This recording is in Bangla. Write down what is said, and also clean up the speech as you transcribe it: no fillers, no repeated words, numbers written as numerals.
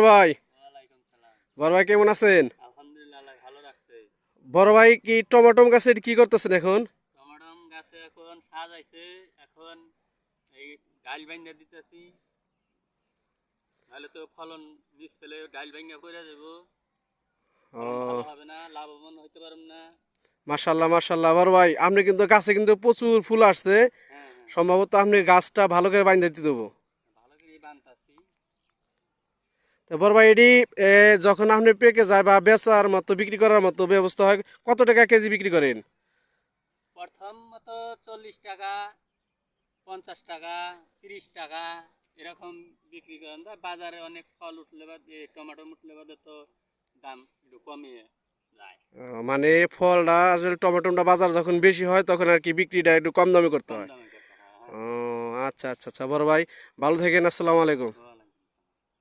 ভাই, ওয়ালাইকুম সালাম। বড় ভাই কেমন আছেন? আলহামদুলিল্লাহ, আল্লাহ ভালো রাখছে। বড় ভাই কি টমেটো গাছের কি করতেছেন এখন? টমেটো গাছে এখন সাজাইছে, এখন এই ডাল ভাঙ্গা দিতেছি, নাহলে তো ফলন নিচ ফেলে ডাল ভাঙ্গা করে দেবো, ফলন ভালো ও, হবে না, লাভবান হইতে পারব না। মাশাল্লাহ মাশাল্লাহ বড় ভাই, আপনি কিন্তু গাছে কিন্তু প্রচুর ফুল আসছে। হ্যাঁ হ্যাঁ, সম্ভবত আপনি গাছটা ভালো করে বাইন্ধে দিতে দেবো। ভালো করে বানতাছি। তো বড় ভাই এটি যখন আপনি পেকে যায় বা বেচার মতো বিক্রি করার মতো ব্যবস্থা হয়, কত টাকা কেজি বিক্রি করেন? প্রথম মতো 40 টাকা, 50 টাকা, 30 টাকা এরকম বিক্রি করেন। বাজারে অনেক ফল উঠলে বা টমেটো উঠলে বাদে তো দাম একটু কমিয়ে যায়। মানে ফলটা আসলে টমেটোটা বাজার যখন বেশি হয় তখন আর কি বিক্রিটা একটু কম দামে করতে কম হয়। দামে করতে হয়, হ্যাঁ। ও, আচ্ছা আচ্ছা আচ্ছা বড় ভাই, ভালো থাকেন, আসসালামু আলাইকুম।